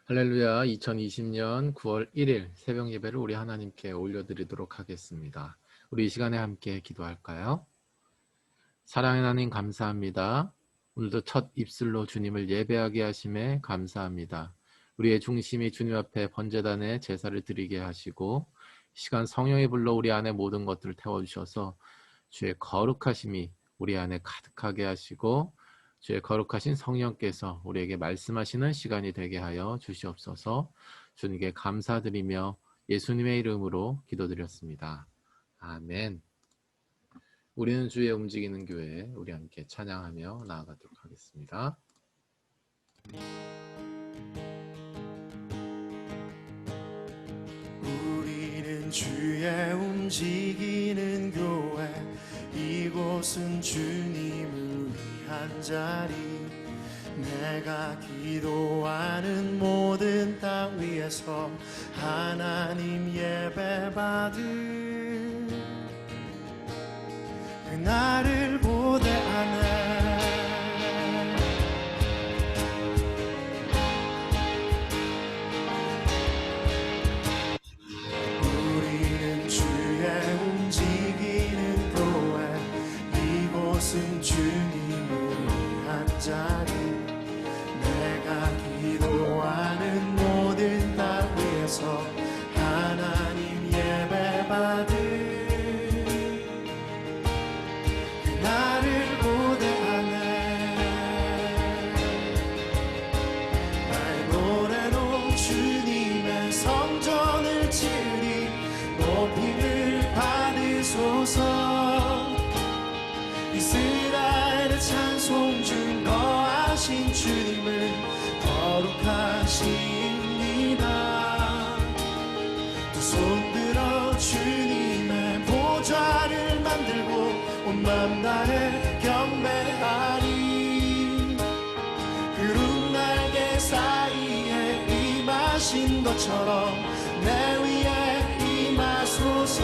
할렐루야. 2020년 9월 1일 새벽 예배를 우리 하나님께 올려드리도록 하겠습니다. 우리 이 시간에 함께 기도할까요? 사랑의 하나님 감사합니다. 오늘도 첫 입술로 주님을 예배하게 하심에 감사합니다. 우리의 중심이 주님 앞에 번제단에 제사를 드리게 하시고 시간 성령의 불로 우리 안에 모든 것들을 태워주셔서 주의 거룩하심이 우리 안에 가득하게 하시고 주의 거룩하신 성령께서 우리에게 말씀하시는 시간이 되게 하여 주시옵소서. 주님께 감사드리며 예수님의 이름으로 기도드렸습니다. 아멘. 우리는 주의 움직이는 교회, 우리 함께 찬양하며 나아가도록 하겠습니다. 우리는 주의 움직이는 교회, 이곳은 주님을 위한 자리. 내가 기도하는 모든 땅 위에서 하나님 예배받을 그날을 고대하네. 우리는 주의 움직이는 교회, 이곳은 주님을 위한 자리. 내가 기도하는 모든 땅 위에서 하나님 예배받을 그날을 고대하네. 나의 노래로 주님의 성전을 지으리. 높임을 받으소서. 이스라엘의 찬송 중 거하신 주님을 거룩하십니다. 두 손 들어 주님의 보좌를 만들고 온 맘 다해 경배하리. 구름 날개 사이에 임하신 것처럼 내 위에 임하소서.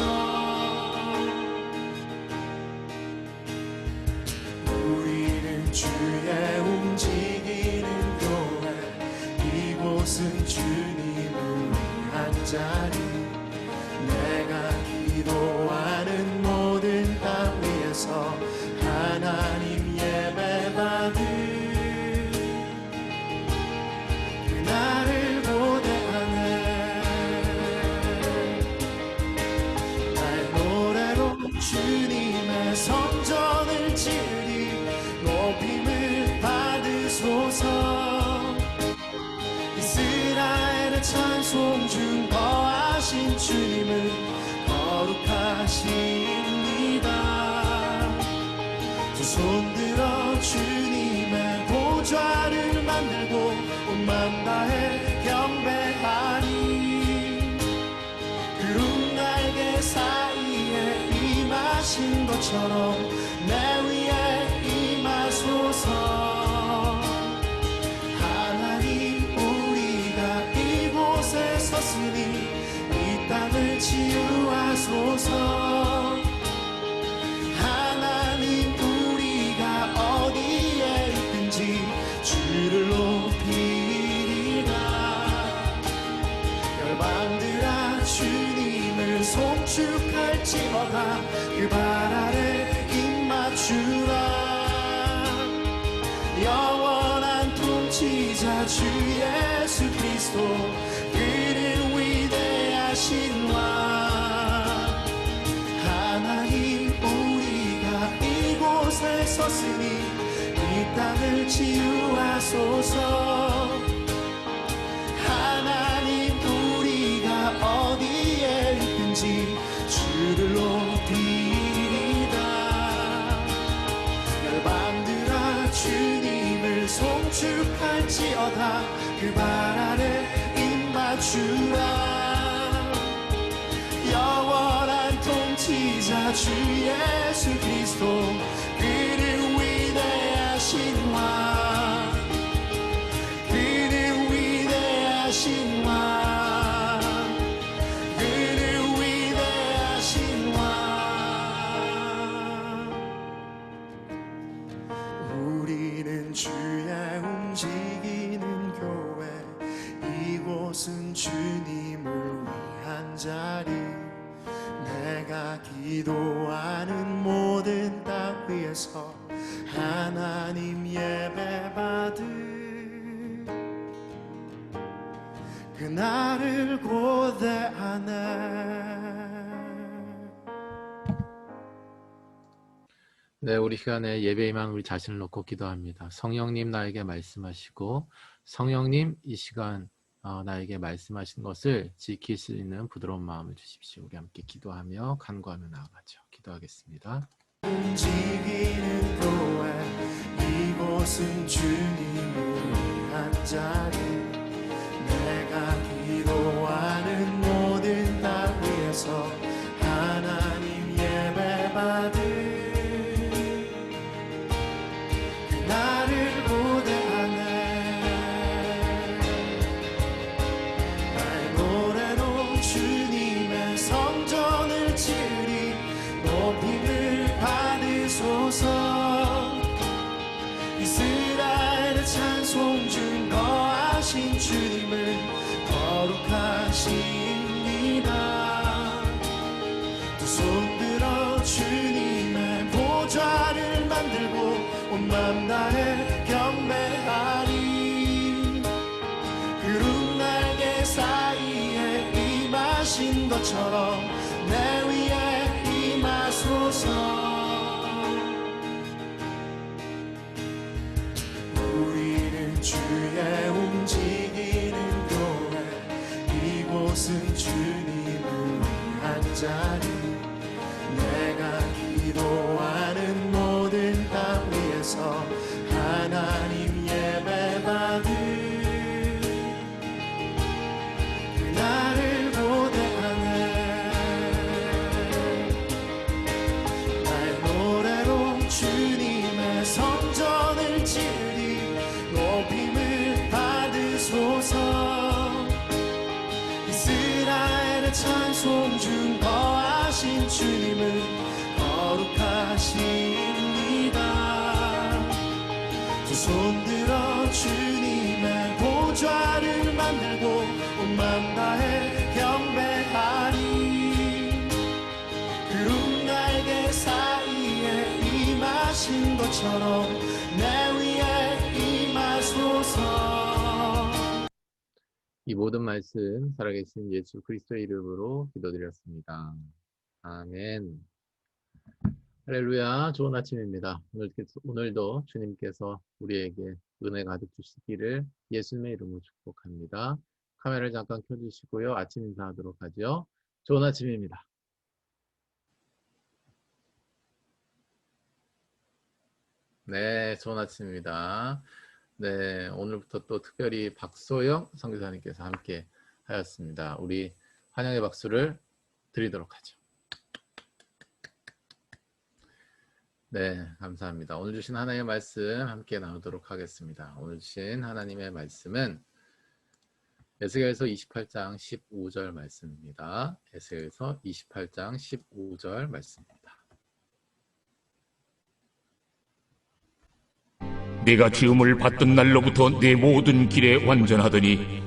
우리는 주의 움직이는 교회, 이곳은 주님을 위한 자리. 내가 기도하는 모든 땅 위에서 하나님 예배받을 그날을 고대하네. 나의 노래로 주님의 성전을 지으리. 높임을 받으소서. 이스라엘의 찬송 중 거하신 주님을 거룩하십니다. 두 손 들어 주님의 보좌를 만들고 온 맘 다해 경배하리. 구름 날개 사이에 임하신 것처럼 내 위에 임하소서. 하나님, 우리가 이곳에 섰으니 이 땅을 치유하소서. 하나님, 우리가 어디에 있든지 주를 높이리라. 열방들아 주님을 송축할지어다. 그 발 아래 입 맞추라. 영원한 통치자 주 예수 그리스도, 그는 위대하신 왕. 하나님, 우리가 이곳에 섰으니 이 땅을 치유하소서. 하나님, 우리가 어디에 있든지 주를 높이리다. 열방들아 주님을 송축할지어다. 그 발 아래 입 맞추라. 영원한 통치자 주 예수 그리스도, 그는 위대하신 왕. 그는 위대하신 왕. 그는 위대하신 왕. 우리는 주의 움직이는 교회, 이곳은 주님을 위한 자리 내가 기도하는 모든 땅 위에서 하나님 예배받을 그날을 고대하네. 네, 우리 시간에 예배 임한 우리 자신을 놓고 기도합니다. 성령님 나에게 말씀하시고 성령님 이 시간 나에게 말씀하신 것을 지킬 수 있는 부드러운 마음을 주십시오. 우리 함께 기도하며 간구하며 나아가죠. 기도하겠습니다. 움직이는 교회 이곳은 주님을 위한 자리 내가 기도하는 모든 땅 위에서 하나님 예배받을 나를 고대하네. 날 노래로 주님의 성전을 지으리 높임을 받으소서. 이스라엘의 찬송 중 거하신 주님을 거룩하십니다. 두 손 들어 주님의 보좌를 만들고 온 맘 다해 경배하리. 구름 날개 사이에 임하신 것처럼 내 위에 임하소서. 우리는 주의 움직이는 교회 이곳은 주님을 위한 자리 내가 기도하는 모든 땅 위에서 하나님 예배받을 나를 고대하네. 날 노래로 주님의 성전을 지으리 높임을 받으소서. 이스라엘의 찬송 중 거하신 주님을 거룩하십니다. 두 손 들어 주님의 보좌를 만들고 온 맘 다해 경배하리. 구름 날개 사이에 임하신 것처럼 내 위에 임하소서. 이 모든 말씀 살아계신 예수 그리스도의 이름으로 기도드렸습니다. 아멘. 할렐루야. 좋은 아침입니다. 오늘도 주님께서 우리에게 은혜 가득 주시기를 예수님의 이름으로 축복합니다. 카메라를 잠깐 켜주시고요. 아침 인사하도록 하죠. 좋은 아침입니다. 네, 좋은 아침입니다. 네, 오늘부터 또 특별히 박소영 선교사님께서 함께 하였습니다. 우리 환영의 박수를 드리도록 하죠. 네, 감사합니다. 오늘 주신 하나님의 말씀 함께 나누도록 하겠습니다. 오늘 주신 하나님의 말씀은 에스겔서 28장 15절 말씀입니다. 에스겔서 28장 15절 말씀입니다. 내가 지음을 받던 날로부터 내 모든 길에 완전하더니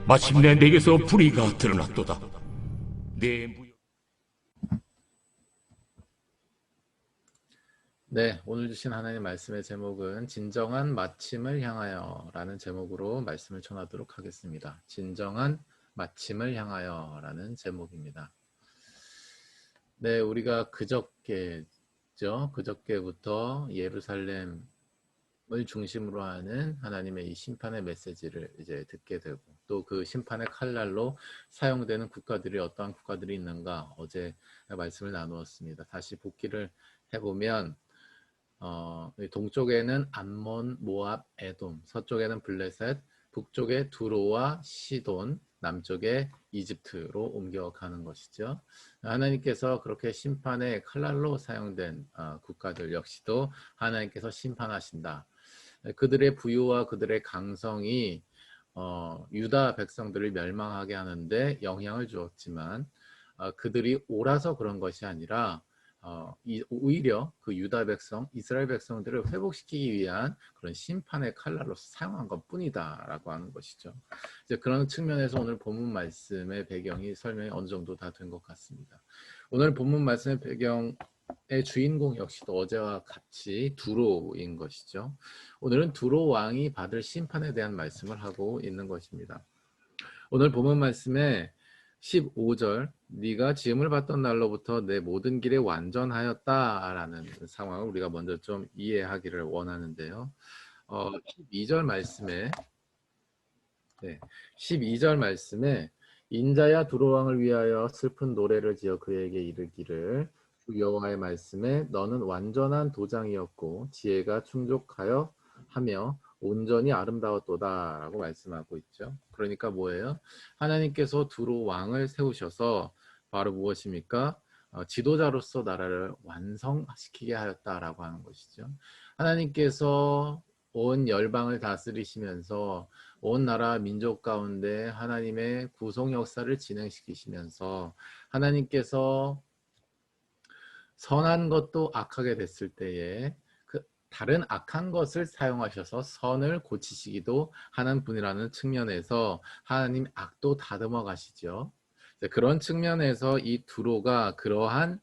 마침내 내게서 불의가 드러났도다. 네, 오늘 주신 하나님의 말씀의 제목은 진정한 마침을 향하여 라는 제목으로 말씀을 전하도록 하겠습니다. 진정한 마침을 향하여 라는 제목입니다. 네, 우리가 그저께부터 예루살렘을 중심으로 하는 하나님의 이 심판의 메시지를 이제 듣게 되고 또 그 심판의 칼날로 사용되는 국가들이 어떠한 국가들이 있는가 어제 말씀을 나누었습니다. 다시 복기를 해보면 동쪽에는 암몬, 모압, 에돔, 서쪽에는 블레셋, 북쪽에 두로와 시돈, 남쪽에 이집트로 옮겨가는 것이죠. 하나님께서 그렇게 심판의 칼날로 사용된 국가들 역시도 하나님께서 심판하신다. 그들의 부유와 그들의 강성이 유다 백성들을 멸망하게 하는데 영향을 주었지만 그들이 옳아서 그런 것이 아니라 오히려 그 유다 백성, 이스라엘 백성들을 회복시키기 위한 그런 심판의 칼날로서 사용한 것뿐이다라고 하는 것이죠. 이제 그런 측면에서 오늘 본문 말씀의 배경이 설명이 어느 정도 다 된 것 같습니다. 오늘 본문 말씀의 배경의 주인공 역시도 어제와 같이 두로인 것이죠. 오늘은 두로 왕이 받을 심판에 대한 말씀을 하고 있는 것입니다. 오늘 본문 말씀에 15절 네가 지음을 받던 날로부터 내 모든 길에 완전하였다라는 상황을 우리가 먼저 좀 이해하기를 원하는데요. 12절 말씀에 12절 말씀에 인자야 두로 왕을 위하여 슬픈 노래를 지어 그에게 이르기를 주 여호와의 말씀에 너는 완전한 도장이었고 지혜가 충족하여 하며 온전히 아름다웠도다 라고 말씀하고 있죠. 그러니까 뭐예요? 하나님께서 두로 왕을 세우셔서 바로 무엇입니까? 지도자로서 나라를 완성시키게 하였다라고 하는 것이죠. 하나님께서 온 열방을 다스리시면서 온 나라 민족 가운데 하나님의 구속 역사를 진행시키시면서 하나님께서 선한 것도 악하게 됐을 때에 다른 악한 것을 사용하셔서 선을 고치시기도 하는 분이라는 측면에서 하나님 악도 다듬어 가시죠. 그런 측면에서 이 두로가 그러한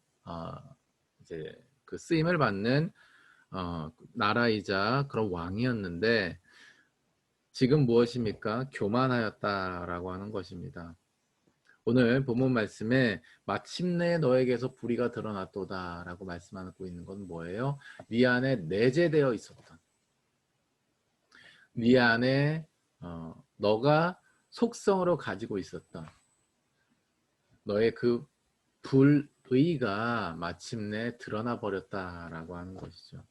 이제 그 쓰임을 받는 나라이자 그런 왕이었는데 지금 무엇입니까? 교만하였다라고 하는 것입니다. 오늘 본문 말씀에 마침내 너에게서 불의가 드러났도다 라고 말씀하고 있는 건 뭐예요? 네 안에 내재되어 있었던 네 안에 너가 속성으로 가지고 있었던 너의 그 불의가 마침내 드러나 버렸다라고 하는 것이죠.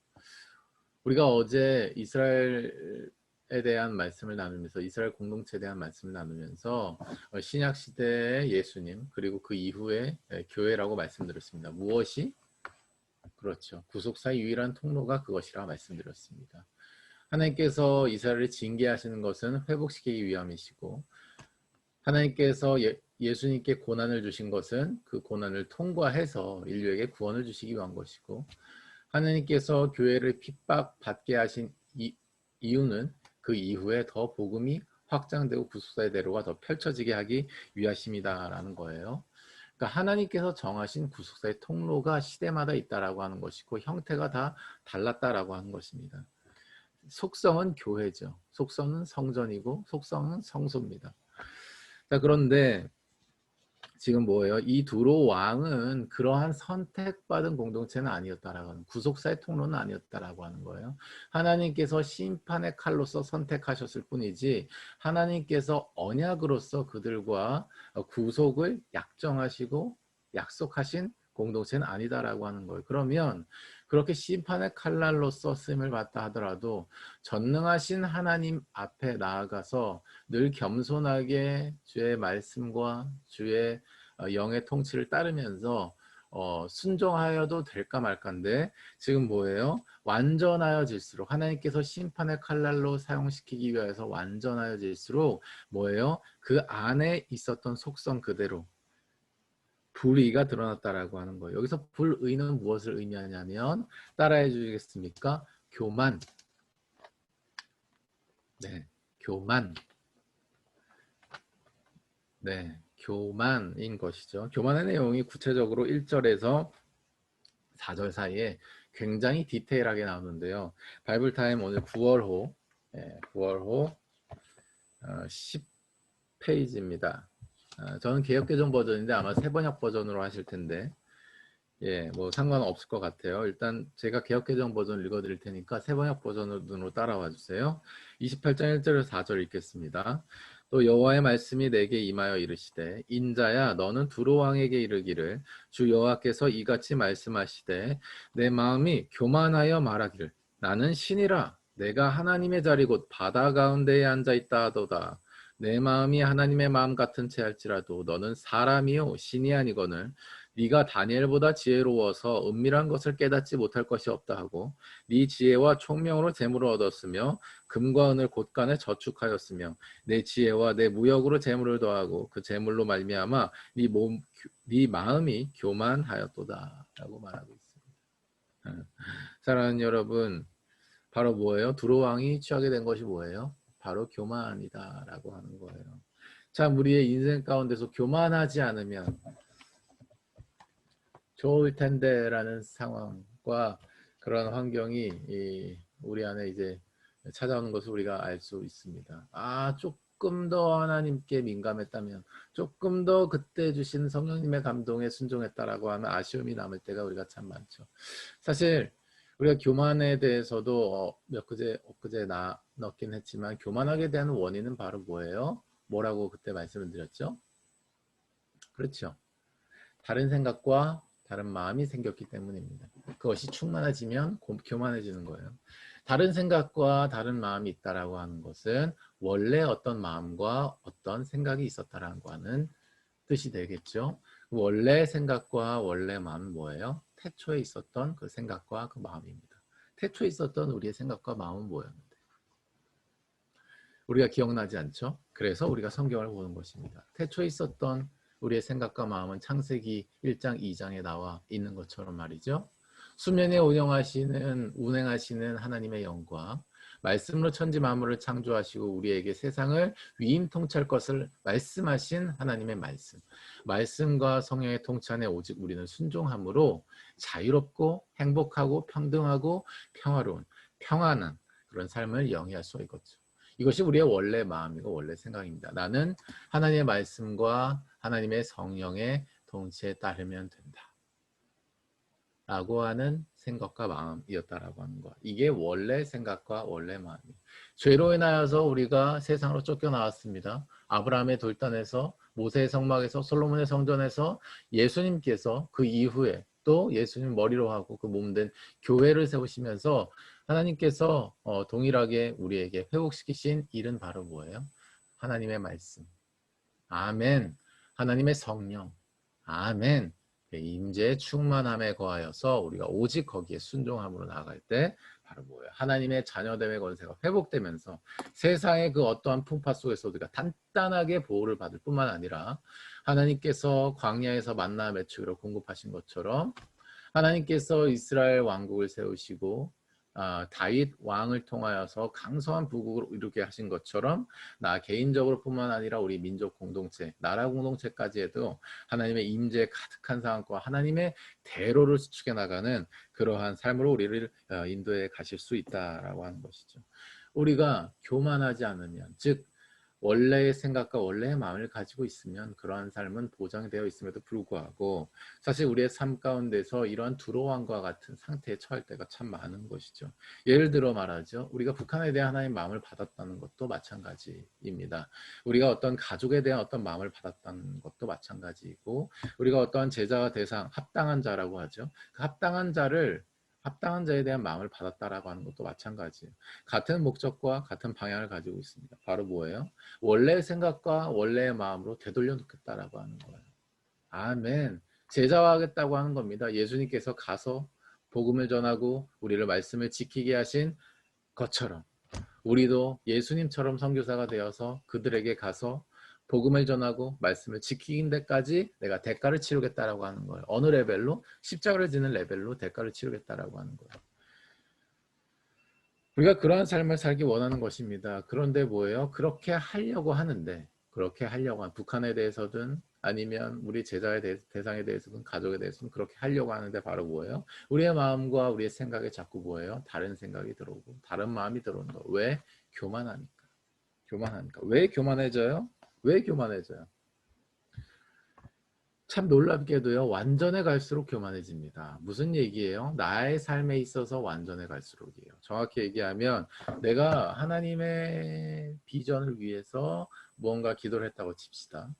우리가 어제 이스라엘에 대한 말씀을 나누면서 이스라엘 공동체에 대한 말씀을 나누면서 신약 시대의 예수님 그리고 그 이후에 교회라고 말씀드렸습니다. 무엇이? 그렇죠. 구속사의 유일한 통로가 그것이라 말씀드렸습니다. 하나님께서 이스라엘을 징계하시는 것은 회복시키기 위함이시고 하나님께서 예수님께 고난을 주신 것은 그 고난을 통과해서 인류에게 구원을 주시기 위한 것이고 하나님께서 교회를 핍박받게 하신 이유는 그 이후에 더 복음이 확장되고 구속사의 대로가 더 펼쳐지게 하기 위하심이다라는 거예요. 그러니까 하나님께서 정하신 구속사의 통로가 시대마다 있다라고 하는 것이고 형태가 다 달랐다라고 하는 것입니다. 속성은 교회죠. 속성은 성전이고 속성은 성소입니다. 자, 그런데 지금 뭐예요? 이 두로 왕은 그러한 선택받은 공동체는 아니었다라고 하는 구속사의 통로는 아니었다라고 하는 거예요. 하나님께서 심판의 칼로서 선택하셨을 뿐이지 하나님께서 언약으로서 그들과 구속을 약정하시고 약속하신 공동체는 아니다라고 하는 거예요. 그러면 그렇게 심판의 칼날로서 쓰임을 받다 하더라도 전능하신 하나님 앞에 나아가서 늘 겸손하게 주의 말씀과 주의 영의 통치를 따르면서 순종하여도 될까 말까인데 지금 뭐예요? 완전하여질수록 하나님께서 심판의 칼날로 사용시키기 위해서 완전하여질수록 뭐예요? 그 안에 있었던 속성 그대로 불의가 드러났다라고 하는 거예요. 여기서 불의는 무엇을 의미하냐면 따라해 주시겠습니까? 교만. 네, 교만. 네, 교만인 것이죠. 교만의 내용이 구체적으로 1절에서 4절 사이에 굉장히 디테일하게 나오는데요. 바이블타임 오늘 9월호 10페이지입니다. 저는 개역개정 버전인데 아마 새번역 버전으로 하실 텐데 뭐 상관없을 것 같아요. 일단 제가 개역개정 버전 읽어드릴 테니까 새번역 버전으로 따라와 주세요. 28장 1절에서 4절 읽겠습니다. 또 여호와의 말씀이 내게 임하여 이르시되 인자야 너는 두로 왕에게 이르기를 주 여호와께서 이같이 말씀하시되 내 마음이 교만하여 말하기를 나는 신이라 내가 하나님의 자리 곧 바다 가운데에 앉아있다 하도다. 내 마음이 하나님의 마음 같은 채 할지라도 너는 사람이요 신이 아니거늘 네가 다니엘보다 지혜로워서 은밀한 것을 깨닫지 못할 것이 없다 하고 네 지혜와 총명으로 재물을 얻었으며 금과 은을 곳간에 저축하였으며 내 지혜와 내 무역으로 재물을 더하고 그 재물로 말미암아 네 마음이 교만하였도다 라고 말하고 있습니다. 사랑하는 여러분, 바로 뭐예요? 두로 왕이 취하게 된 것이 뭐예요? 바로 교만이다 라고 하는 거예요. 참 우리의 인생 가운데서 교만하지 않으면 좋을 텐데 라는 상황과 그런 환경이 우리 안에 이제 찾아오는 것을 우리가 알 수 있습니다. 조금 더 하나님께 민감했다면, 조금 더 그때 주신 성령님의 감동에 순종했다라고 하면 아쉬움이 남을 때가 우리가 참 많죠. 사실 우리가 교만에 대해서도 엊그제 넣긴 했지만 교만하게 대한 원인은 바로 뭐예요? 뭐라고 그때 말씀을 드렸죠? 그렇죠. 다른 생각과 다른 마음이 생겼기 때문입니다. 그것이 충만해지면 교만해지는 거예요. 다른 생각과 다른 마음이 있다라고 하는 것은 원래 어떤 마음과 어떤 생각이 있었다라고 하는 뜻이 되겠죠. 원래 생각과 원래 마음은 뭐예요? 태초에 있었던 그 생각과 그 마음입니다. 태초에 있었던 우리의 생각과 마음은 뭐였는데? 우리가 기억나지 않죠? 그래서 우리가 성경을 보는 것입니다. 태초에 있었던 우리의 생각과 마음은 창세기 1장, 2장에 나와 있는 것처럼 말이죠. 수면에 운행하시는 하나님의 영과 말씀으로 천지 만물을 창조하시고 우리에게 세상을 위임통치할 것을 말씀하신 하나님의 말씀과 성령의 통치 안에 오직 우리는 순종함으로 자유롭고 행복하고 평등하고 평화로운 평안한 그런 삶을 영위할 수 있겠죠. 이것이 우리의 원래 마음이고 원래 생각입니다. 나는 하나님의 말씀과 하나님의 성령의 통치에 따르면 된다 라고 하는 생각과 마음이었다라고 하는 것. 이게 원래 생각과 원래 마음이에요. 죄로 인하여서 우리가 세상으로 쫓겨나왔습니다. 아브라함의 돌단에서 모세의 성막에서 솔로몬의 성전에서 예수님께서 그 이후에 또 예수님 머리로 하고 그 몸된 교회를 세우시면서 하나님께서 동일하게 우리에게 회복시키신 일은 바로 뭐예요? 하나님의 말씀. 아멘. 하나님의 성령. 아멘. 임재의 충만함에 거하여서 우리가 오직 거기에 순종함으로 나아갈 때 바로 뭐예요? 하나님의 자녀됨의 권세가 회복되면서 세상의 그 어떠한 풍파 속에서 우리가 단단하게 보호를 받을 뿐만 아니라 하나님께서 광야에서 만나 매추기로 공급하신 것처럼 하나님께서 이스라엘 왕국을 세우시고 다윗 왕을 통하여서 강성한 부국을 이루게 하신 것처럼 나 개인적으로 뿐만 아니라 우리 민족 공동체, 나라 공동체까지 해도 하나님의 임재 가득한 상황과 하나님의 대로를 수축해 나가는 그러한 삶으로 우리를 인도해 가실 수 있다라고 하는 것이죠. 우리가 교만하지 않으면, 즉 원래의 생각과 원래의 마음을 가지고 있으면 그러한 삶은 보장되어 있음에도 불구하고 사실 우리의 삶 가운데서 이러한 두로왕과 같은 상태에 처할 때가 참 많은 것이죠. 예를 들어 말하죠. 우리가 북한에 대한 하나님의 마음을 받았다는 것도 마찬가지입니다. 우리가 어떤 가족에 대한 어떤 마음을 받았다는 것도 마찬가지이고 우리가 어떠한 제자와 대상, 합당한 자라고 하죠. 그 합당한 자에 대한 마음을 받았다라고 하는 것도 마찬가지예요. 같은 목적과 같은 방향을 가지고 있습니다. 바로 뭐예요? 원래의 생각과 원래의 마음으로 되돌려 놓겠다라고 하는 거예요. 아멘. 제자화하겠다고 하는 겁니다. 예수님께서 가서 복음을 전하고 우리를 말씀을 지키게 하신 것처럼 우리도 예수님처럼 선교사가 되어서 그들에게 가서 복음을 전하고 말씀을 지키는 데까지 내가 대가를 치르겠다라고 하는 거예요. 어느 레벨로? 십자가를 지는 레벨로 대가를 치르겠다라고 하는 거예요. 우리가 그러한 삶을 살기 원하는 것입니다. 그런데 뭐예요? 그렇게 하려고 하는데 북한에 대해서든 아니면 우리 제자의 대상에 대해서든 가족에 대해서든 그렇게 하려고 하는데 바로 뭐예요? 우리의 마음과 우리의 생각에 자꾸 뭐예요? 다른 생각이 들어오고 다른 마음이 들어오는 거. 왜? 교만하니까. 왜 교만해져요? 참 놀랍게도요. 완전해 갈수록 교만해집니다. 무슨 얘기예요? 나의 삶에 있어서 완전해 갈수록이에요. 정확히 얘기하면 내가 하나님의 비전을 위해서 무언가 기도를 했다고 칩시다.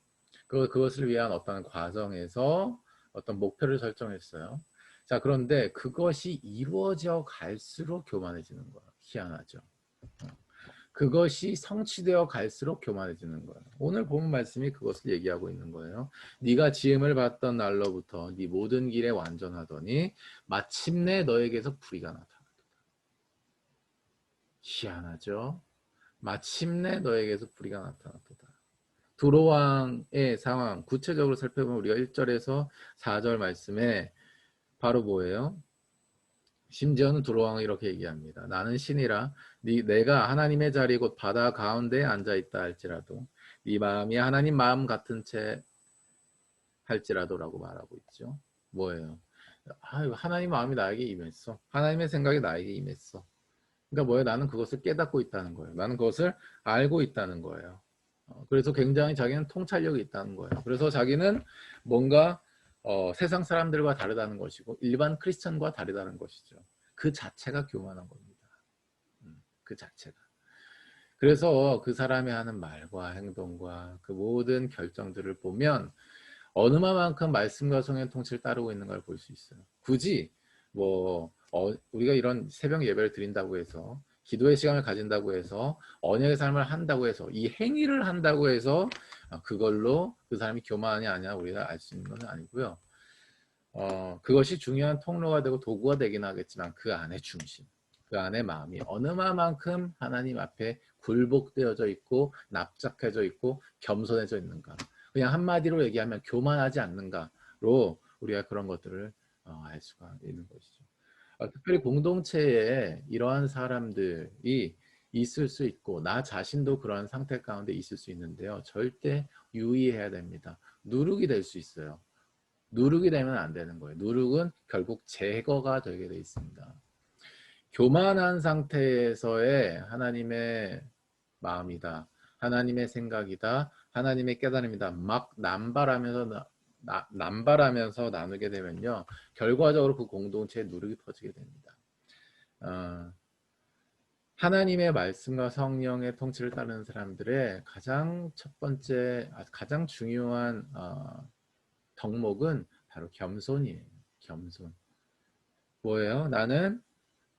그것을 위한 어떤 과정에서 어떤 목표를 설정했어요. 자, 그런데 그것이 이루어져 갈수록 교만해지는 거예요. 희한하죠. 그것이 성취되어 갈수록 교만해지는 거예요. 오늘 본 말씀이 그것을 얘기하고 있는 거예요. 네가 지음을 받던 날로부터 네 모든 길에 완전하더니 마침내 너에게서 불의가 나타났다. 희한하죠? 마침내 너에게서 불의가 나타났다. 두로왕의 상황 구체적으로 살펴보면 우리가 1절에서 4절 말씀에 바로 뭐예요? 심지어는 두로왕은 이렇게 얘기합니다. 나는 신이라 내가 하나님의 자리 곧 바다 가운데에 앉아있다 할지라도 네 마음이 하나님 마음 같은 채 할지라도라고 말하고 있죠. 뭐예요? 하나님 마음이 나에게 임했어. 하나님의 생각이 나에게 임했어. 그러니까 뭐예요? 나는 그것을 깨닫고 있다는 거예요. 나는 그것을 알고 있다는 거예요. 그래서 굉장히 자기는 통찰력이 있다는 거예요. 그래서 자기는 뭔가 세상 사람들과 다르다는 것이고 일반 크리스천과 다르다는 것이죠. 그 자체가 교만한 겁니다. 그 자체가. 그래서 그 사람이 하는 말과 행동과 그 모든 결정들을 보면 어느만큼 말씀과 성령의 통치를 따르고 있는 걸 볼 수 있어요. 굳이 우리가 이런 새벽 예배를 드린다고 해서 기도의 시간을 가진다고 해서 언약의 삶을 한다고 해서 이 행위를 한다고 해서 그걸로 그 사람이 교만하냐 아니냐 우리가 알 수 있는 건 아니고요. 그것이 중요한 통로가 되고 도구가 되긴 하겠지만 그 안에 중심, 그 안에 마음이 어느만큼 하나님 앞에 굴복되어져 있고 납작해져 있고 겸손해져 있는가. 그냥 한마디로 얘기하면 교만하지 않는가로 우리가 그런 것들을 알 수가 있는 것이죠. 특별히 공동체에 이러한 사람들이 있을 수 있고 나 자신도 그러한 상태 가운데 있을 수 있는데요. 절대 유의해야 됩니다. 누룩이 될 수 있어요. 누룩이 되면 안 되는 거예요. 누룩은 결국 제거가 되게 돼 있습니다. 교만한 상태에서의 하나님의 마음이다. 하나님의 생각이다. 하나님의 깨달음이다. 막 남발하면서 나누게 되면요. 결과적으로 그 공동체에 누룩이 퍼지게 됩니다. 하나님의 말씀과 성령의 통치를 따르는 사람들의 가장 첫 번째, 가장 중요한 덕목은 바로 겸손이에요. 겸손. 뭐예요? 나는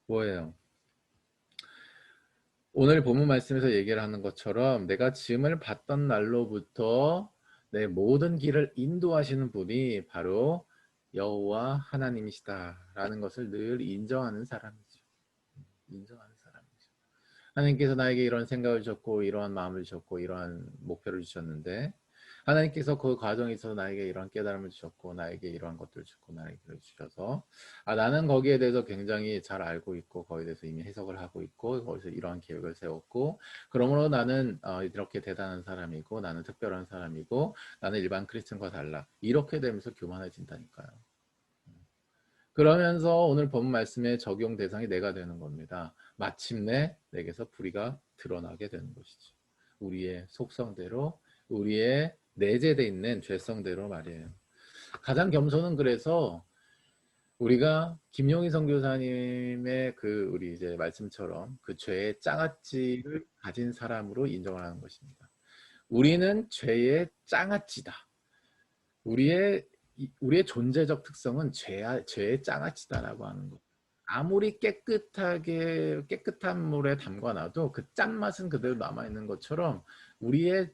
뭐예요? 오늘 본문 말씀에서 얘기를 하는 것처럼 내가 지음을 받던 날로부터 내 모든 길을 인도하시는 분이 바로 여호와 하나님이시다라는 것을 늘 인정하는 사람이죠. 인정하는 사람이죠. 하나님께서 나에게 이런 생각을 주셨고 이러한 마음을 주셨고 이러한 목표를 주셨는데 하나님께서 그 과정에 있어서 나에게 이런 깨달음을 주셨고 나에게 이러한 것들을 주셨고 나에게 주셔서 나는 거기에 대해서 굉장히 잘 알고 있고 거기에 대해서 이미 해석을 하고 있고 거기서 이러한 계획을 세웠고 그러므로 나는 이렇게 대단한 사람이고 나는 특별한 사람이고 나는 일반 크리스천과 달라 이렇게 되면서 교만해진다니까요. 그러면서 오늘 본 말씀의 적용 대상이 내가 되는 겁니다. 마침내 내게서 불의가 드러나게 되는 것이죠. 우리의 속성대로 우리의 내재되어 있는 죄성대로 말이에요. 가장 겸손은 그래서 우리가 김용희 선교사님의 우리 이제 말씀처럼 그 죄의 장아찌를 가진 사람으로 인정을 하는 것입니다. 우리는 죄의 장아찌다. 우리의 존재적 특성은 죄의 장아찌다라고 하는 것. 아무리 깨끗한 물에 담가놔도 그 짠맛은 그대로 남아있는 것처럼 우리의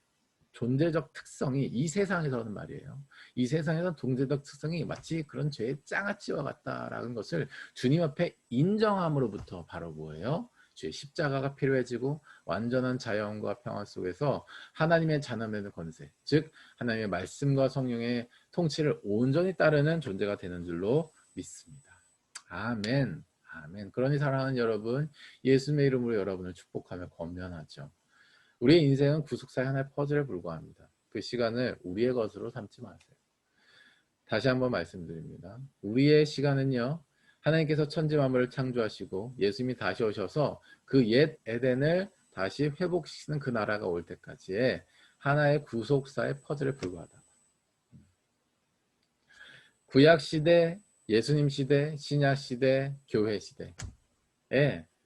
존재적 특성이 이 세상에서는 말이에요. 이 세상에서 존재적 특성이 마치 그런 죄의 장아찌와 같다라는 것을 주님 앞에 인정함으로부터 바로 뭐예요? 주의 십자가가 필요해지고 완전한 자연과 평화 속에서 하나님의 자녀되는 권세, 즉 하나님의 말씀과 성령의 통치를 온전히 따르는 존재가 되는 줄로 믿습니다. 아멘. 아멘. 그러니 사랑하는 여러분, 예수님의 이름으로 여러분을 축복하며 권면하죠. 우리의 인생은 구속사의 하나의 퍼즐에 불과합니다. 그 시간을 우리의 것으로 삼지 마세요. 다시 한번 말씀드립니다. 우리의 시간은요. 하나님께서 천지 만물을 창조하시고 예수님이 다시 오셔서 그 옛 에덴을 다시 회복시키는 그 나라가 올 때까지의 하나의 구속사의 퍼즐에 불과하다. 구약시대, 예수님시대, 신약시대, 교회시대에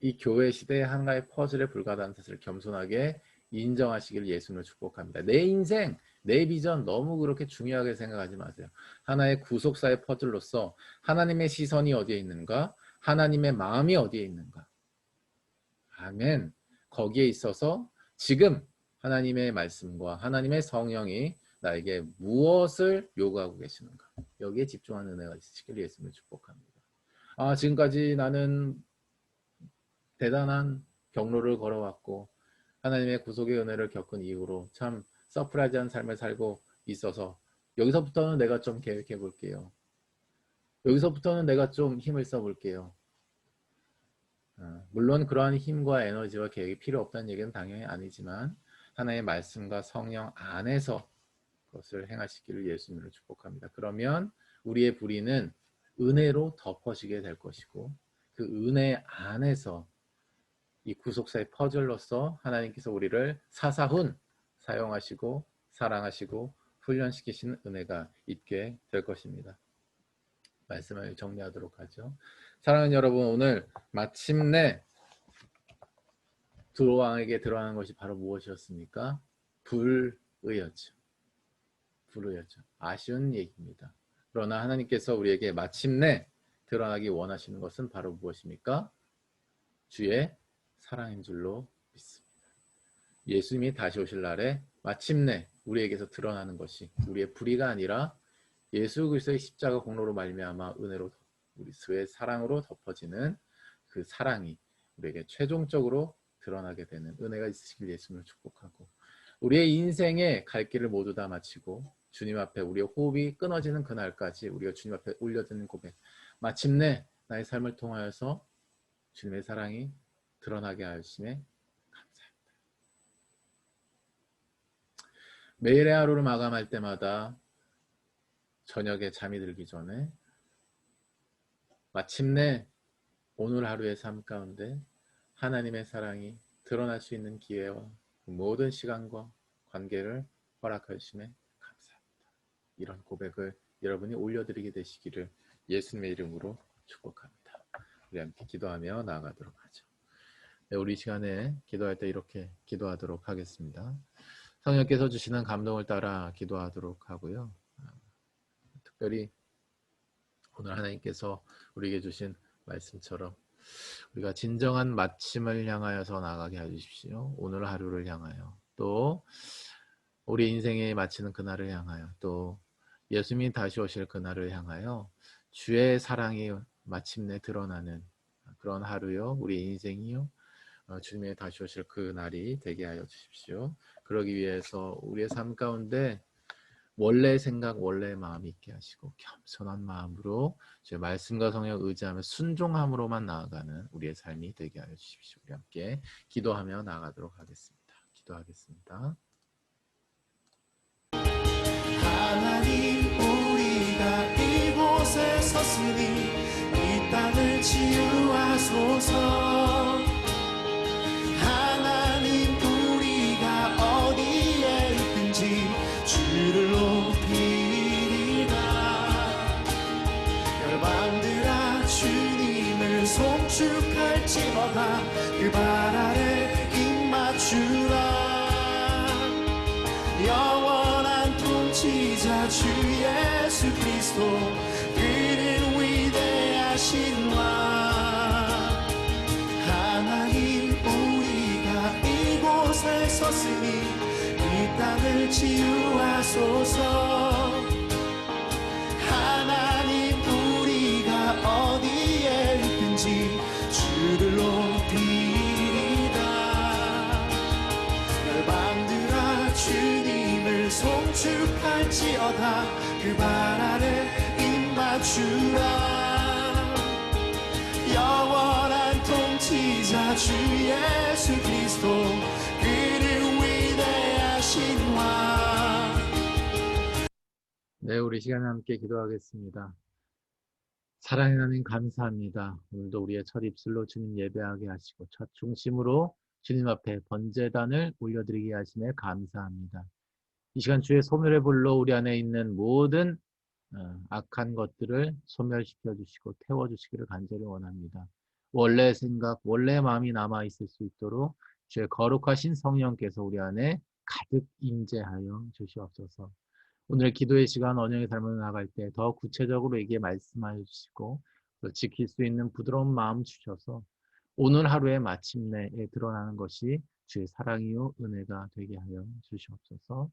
이 교회시대의 하나의 퍼즐에 불과하다는 사실을 겸손하게 인정하시기를 예수님을 축복합니다. 내 인생, 내 비전 너무 그렇게 중요하게 생각하지 마세요. 하나의 구속사의 퍼즐로서 하나님의 시선이 어디에 있는가? 하나님의 마음이 어디에 있는가? 아멘. 거기에 있어서 지금 하나님의 말씀과 하나님의 성령이 나에게 무엇을 요구하고 계시는가, 여기에 집중하는 은혜가 있으시길 예수님을 축복합니다. 지금까지 나는 대단한 경로를 걸어왔고 하나님의 구속의 은혜를 겪은 이후로 참 서프라이즈한 삶을 살고 있어서 여기서부터는 내가 좀 계획해 볼게요. 여기서부터는 내가 좀 힘을 써 볼게요. 물론 그러한 힘과 에너지와 계획이 필요 없다는 얘기는 당연히 아니지만 하나님의 말씀과 성령 안에서 그것을 행하시기를 예수님으로 축복합니다. 그러면 우리의 불의는 은혜로 덮어지게 될 것이고 그 은혜 안에서 이 구속사의 퍼즐로서 하나님께서 우리를 사사훈 사용하시고 사랑하시고 훈련시키시는 은혜가 있게 될 것입니다. 말씀을 정리하도록 하죠. 사랑하는 여러분, 오늘 마침내 두 왕에게 드러난 것이 바로 무엇이었습니까? 불의였죠. 불의였죠. 아쉬운 얘기입니다. 그러나 하나님께서 우리에게 마침내 드러나기 원하시는 것은 바로 무엇입니까? 주의 사랑인 줄로 믿습니다. 예수님이 다시 오실 날에 마침내 우리에게서 드러나는 것이 우리의 불의가 아니라 예수 그리스도의 십자가 공로로 말미암아 은혜로 우리 주의 사랑으로 덮어지는 그 사랑이 우리에게 최종적으로 드러나게 되는 은혜가 있으시길 예수님을 축복하고 우리의 인생의 갈 길을 모두 다 마치고 주님 앞에 우리의 호흡이 끊어지는 그날까지 우리가 주님 앞에 올려드리는 고백, 마침내 나의 삶을 통하여서 주님의 사랑이 드러나게 하심에 감사합니다. 매일의 하루를 마감할 때마다 저녁에 잠이 들기 전에 마침내 오늘 하루의 삶 가운데 하나님의 사랑이 드러날 수 있는 기회와 모든 시간과 관계를 허락하심에 감사합니다. 이런 고백을 여러분이 올려드리게 되시기를 예수님의 이름으로 축복합니다. 우리 함께 기도하며 나아가도록 하죠. 네, 우리 시간에 기도할 때 이렇게 기도하도록 하겠습니다. 성령께서 주시는 감동을 따라 기도하도록 하고요. 특별히 오늘 하나님께서 우리에게 주신 말씀처럼 우리가 진정한 마침을 향하여서 나가게 해주십시오. 오늘 하루를 향하여, 또 우리 인생에 마치는 그날을 향하여, 또 예수님이 다시 오실 그날을 향하여 주의 사랑이 마침내 드러나는 그런 하루요, 우리 인생이요, 주님의 다시 오실 그 날이 되게 하여 주십시오. 그러기 위해서 우리의 삶 가운데 원래의 생각, 원래의 마음이 있게 하시고 겸손한 마음으로 주의 말씀과 성령 의지하며 순종함으로만 나아가는 우리의 삶이 되게 하여 주십시오. 우리 함께 기도하며 나아가도록 하겠습니다. 기도하겠습니다. 하나님, 우리가 이곳에 섰으니 이 땅을 치유하소서. 하나님, 우리가 어디에 있든지 주를 높이리라. 열방들아, 주님을 송축할지어다. 그 발 아래 입맞추라. 영원한 통치자 주 예수 그리스도, 그는 위대하신 왕. 하나님, 우리가 이곳에 섰으니 이 땅을 치유하소서. 하나님, 우리가 어디에 있든지 주를 높이리라. 열방들아, 주님을 송축할지어다. 그 발 아래 입맞추라. 영원한 통치자 주 예수 그리스도, 그는 위대하신 왕. 네, 우리 시간에 함께 기도하겠습니다. 사랑의 하나님, 감사합니다. 오늘도 우리의 첫 입술로 주님 예배하게 하시고 첫 중심으로 주님 앞에 번제단을 올려드리게 하심에 감사합니다. 이 시간 주의 소멸의 불로 우리 안에 있는 모든 악한 것들을 소멸시켜 주시고 태워 주시기를 간절히 원합니다. 원래의 생각, 원래의 마음이 남아 있을 수 있도록 주의 거룩하신 성령께서 우리 안에 가득 임재하여 주시옵소서. 오늘 기도의 시간, 언약의 삶을 나갈 때 더 구체적으로 이게 말씀하여 주시고 또 지킬 수 있는 부드러운 마음 주셔서 오늘 하루의 마침내에 드러나는 것이 주의 사랑이요 은혜가 되게 하여 주시옵소서.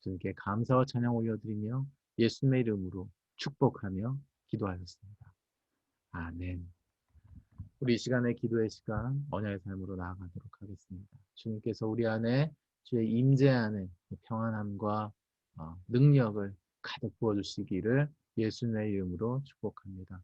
주님께 감사와 찬양 올려드리며 예수님의 이름으로 축복하며 기도하였습니다. 아멘. 우리 이 시간의 기도의 시간 언약의 삶으로 나아가도록 하겠습니다. 주님께서 우리 안에 주의 임재 안에 평안함과 능력을 가득 부어주시기를 예수님의 이름으로 축복합니다.